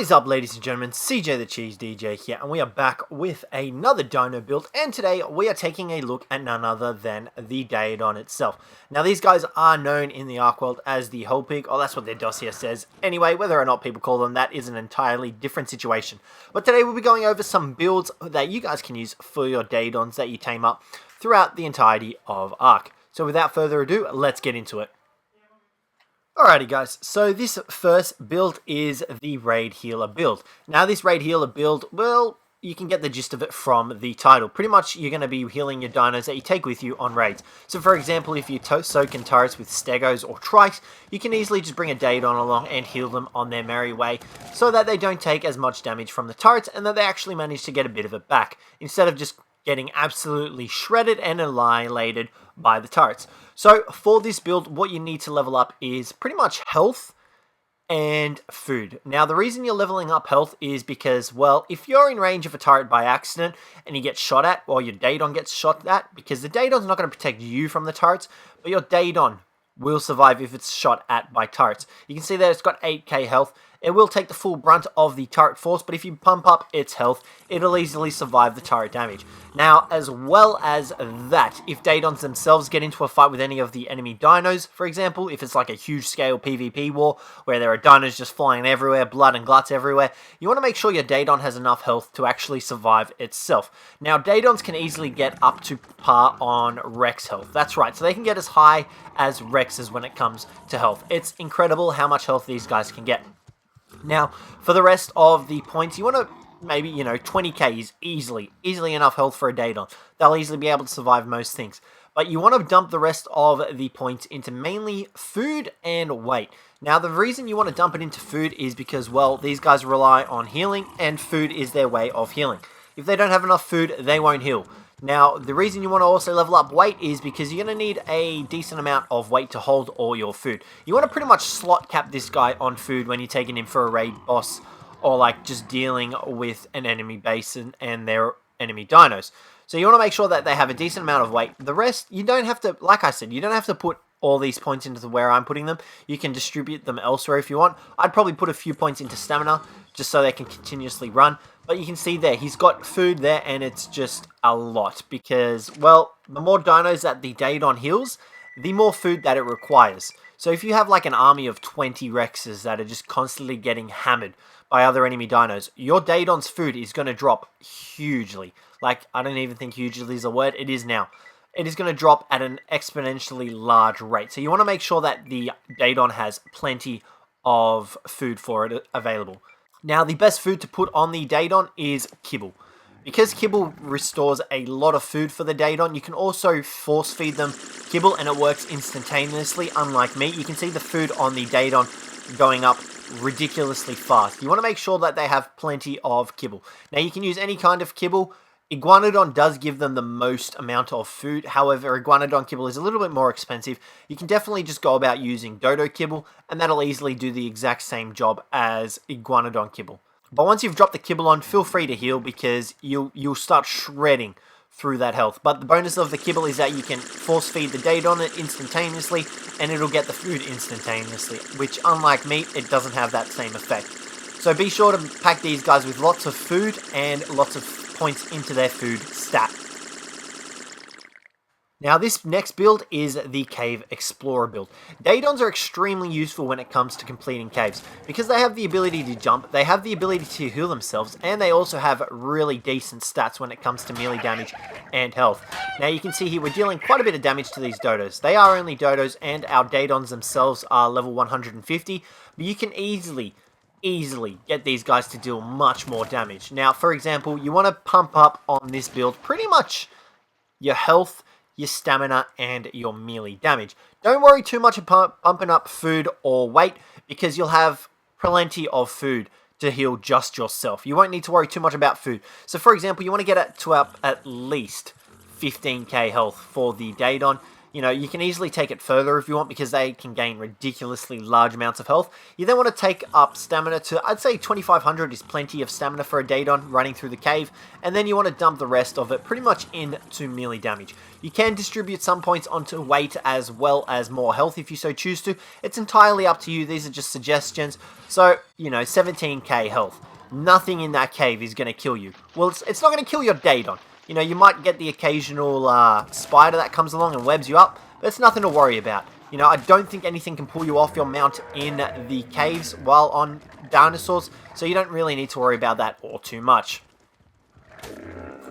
What is up, ladies and gentlemen? CJ the Cheese DJ here, and we are back with another Dino build, and today we are taking a look at none other than the Daedon itself. Now, these guys are known in the Ark world as the Hell Pig, or that's what their dossier says. Anyway, whether or not people call them that is an entirely different situation. But today we'll be going over some builds that you guys can use for your Daedons that you tame up throughout the entirety of Ark. So without further ado, let's get into it. Alrighty guys, so this first build is the Raid Healer build. Now this Raid Healer build, well, you can get the gist of it from the title. Pretty much you're going to be healing your dinos that you take with you on raids. So for example, if you soak in turrets with Stegos or Trikes, you can easily just bring a Daedon along and heal them on their merry way, so that they don't take as much damage from the turrets and that they actually manage to get a bit of it back, instead of just getting absolutely shredded and annihilated by the turrets. So for this build, what you need to level up is pretty much health and food. Now the reason you're leveling up health is because, well, if you're in range of a turret by accident and you get shot at, or your Daedon gets shot at, because the Daedon's not going to protect you from the turrets, but your Daedon will survive if it's shot at by turrets. You can see that it's got 8k health. It will take the full brunt of the turret force, but if you pump up its health, it'll easily survive the turret damage. Now, as well as that, if Daedons themselves get into a fight with any of the enemy dinos, for example, if it's like a huge scale PvP war, where there are dinos just flying everywhere, blood and guts everywhere, you want to make sure your Daedon has enough health to actually survive itself. Now, Daedons can easily get up to par on Rex health. That's right, so they can get as high as Rexes when it comes to health. It's incredible how much health these guys can get. Now, for the rest of the points, you want to maybe, 20k is easily enough health for a Daedon. They'll easily be able to survive most things. But you want to dump the rest of the points into mainly food and weight. Now, the reason you want to dump it into food is because, well, these guys rely on healing, and food is their way of healing. If they don't have enough food, they won't heal. Now, the reason you want to also level up weight is because you're going to need a decent amount of weight to hold all your food. You want to pretty much slot cap this guy on food when you're taking him for a raid boss, or like just dealing with an enemy base and their enemy dinos. So you want to make sure that they have a decent amount of weight. The rest, you don't have to, like I said, you don't have to put all these points into where I'm putting them. You can distribute them elsewhere if you want. I'd probably put a few points into stamina, just so they can continuously run. But you can see there, he's got food there, and it's just a lot. Because, well, the more dinos that the Daedon heals, the more food that it requires. So if you have like an army of 20 Rexes that are just constantly getting hammered by other enemy dinos, your Daedon's food is going to drop hugely. Like, I don't even think hugely is a word, it is now. It is going to drop at an exponentially large rate. So you want to make sure that the Daedon has plenty of food for it available. Now, the best food to put on the Daedon is kibble. Because kibble restores a lot of food for the Daedon, you can also force feed them kibble and it works instantaneously, unlike me. You can see the food on the Daedon going up ridiculously fast. You want to make sure that they have plenty of kibble. Now, you can use any kind of kibble. Iguanodon does give them the most amount of food. However, Iguanodon kibble is a little bit more expensive. You can definitely just go about using Dodo kibble, and that'll easily do the exact same job as Iguanodon kibble. But once you've dropped the kibble on, feel free to heal, because you'll start shredding through that health. But the bonus of the kibble is that you can force feed the Daedon it instantaneously, and it'll get the food instantaneously, which, unlike meat, it doesn't have that same effect. So be sure to pack these guys with lots of food and lots of points into their food stat. Now, this next build is the Cave Explorer build. Daedons are extremely useful when it comes to completing caves, because they have the ability to jump, they have the ability to heal themselves, and they also have really decent stats when it comes to melee damage and health. Now, you can see here we're dealing quite a bit of damage to these dodos. They are only dodos, and our Daedons themselves are level 150, but you can easily get these guys to deal much more damage. Now, for example, you want to pump up on this build pretty much your health, your stamina, and your melee damage. Don't worry too much about pumping up food or weight, because you'll have plenty of food to heal just yourself. You won't need to worry too much about food. So, for example, you want to get it to up at least 15k health for the Daedon. You know, you can easily take it further if you want because they can gain ridiculously large amounts of health. You then want to take up stamina to, I'd say 2500 is plenty of stamina for a Daedon running through the cave. And then you want to dump the rest of it pretty much into melee damage. You can distribute some points onto weight as well as more health if you so choose to. It's entirely up to you. These are just suggestions. So, you know, 17k health. Nothing in that cave is going to kill you. Well, it's not going to kill your Daedon. You know, you might get the occasional spider that comes along and webs you up, but it's nothing to worry about. You know, I don't think anything can pull you off your mount in the caves while on dinosaurs, so you don't really need to worry about that all too much.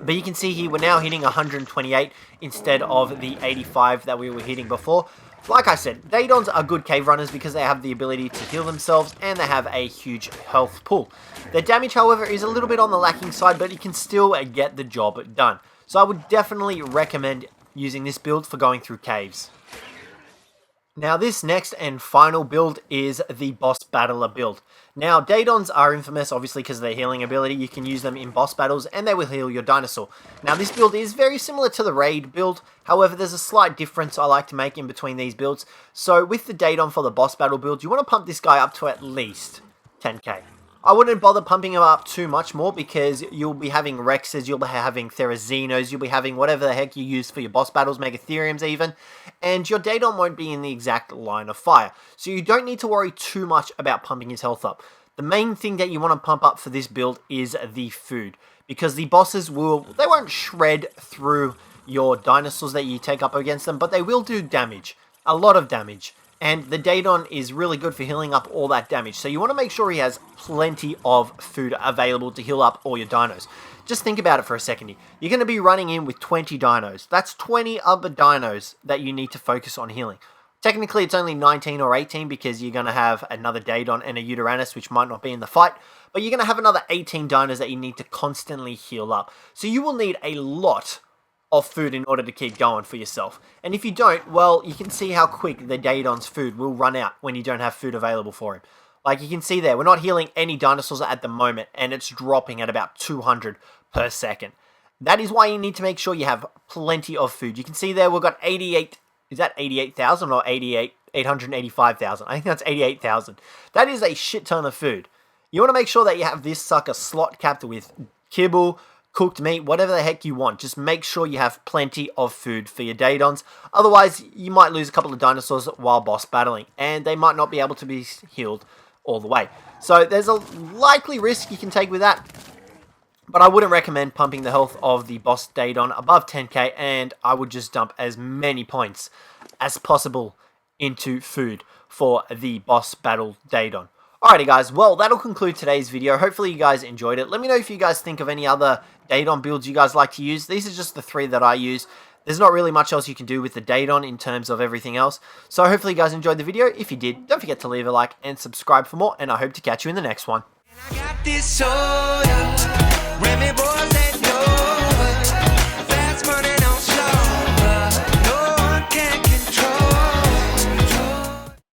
But you can see here, we're now hitting 128 instead of the 85 that we were hitting before. Like I said, Daedons are good cave runners because they have the ability to heal themselves and they have a huge health pool. Their damage, however, is a little bit on the lacking side, but you can still get the job done. So I would definitely recommend using this build for going through caves. Now this next and final build is the Boss Battler build. Now Daedons are infamous obviously because of their healing ability. You can use them in boss battles and they will heal your dinosaur. Now this build is very similar to the Raid build, however there's a slight difference I like to make in between these builds. So with the Daedon for the boss battle build, you want to pump this guy up to at least 10k. I wouldn't bother pumping him up too much more because you'll be having Rexes, you'll be having Therazinos, you'll be having whatever the heck you use for your boss battles, Megatheriums even, and your Daedon won't be in the exact line of fire. So you don't need to worry too much about pumping his health up. The main thing that you want to pump up for this build is the food, because the bosses they won't shred through your dinosaurs that you take up against them, but they will do damage, a lot of damage. And the Daedon is really good for healing up all that damage. So you want to make sure he has plenty of food available to heal up all your dinos. Just think about it for a second here. You're going to be running in with 20 dinos. That's 20 other dinos that you need to focus on healing. Technically, it's only 19 or 18 because you're going to have another Daedon and a Yutyrannus, which might not be in the fight. But you're going to have another 18 dinos that you need to constantly heal up. So you will need a lot of food in order to keep going for yourself. And if you don't, well, you can see how quick the Daedon's food will run out when you don't have food available for him. Like you can see there, we're not healing any dinosaurs at the moment, and it's dropping at about 200 per second. That is why you need to make sure you have plenty of food. You can see there we've got 88, is that 88,000 or 885,000? I think that's 88,000. That is a shit ton of food. You want to make sure that you have this sucker slot capped with kibble, cooked meat, whatever the heck you want. Just make sure you have plenty of food for your Daedons. Otherwise, you might lose a couple of dinosaurs while boss battling, and they might not be able to be healed all the way. So there's a likely risk you can take with that, but I wouldn't recommend pumping the health of the boss Daedon above 10k, and I would just dump as many points as possible into food for the boss battle Daedon. Alrighty guys, well that'll conclude today's video. Hopefully you guys enjoyed it. Let me know if you guys think of any other Daedon builds you guys like to use. These are just the 3 that I use. There's not really much else you can do with the Daedon in terms of everything else. So hopefully you guys enjoyed the video. If you did, don't forget to leave a like and subscribe for more, and I hope to catch you in the next one.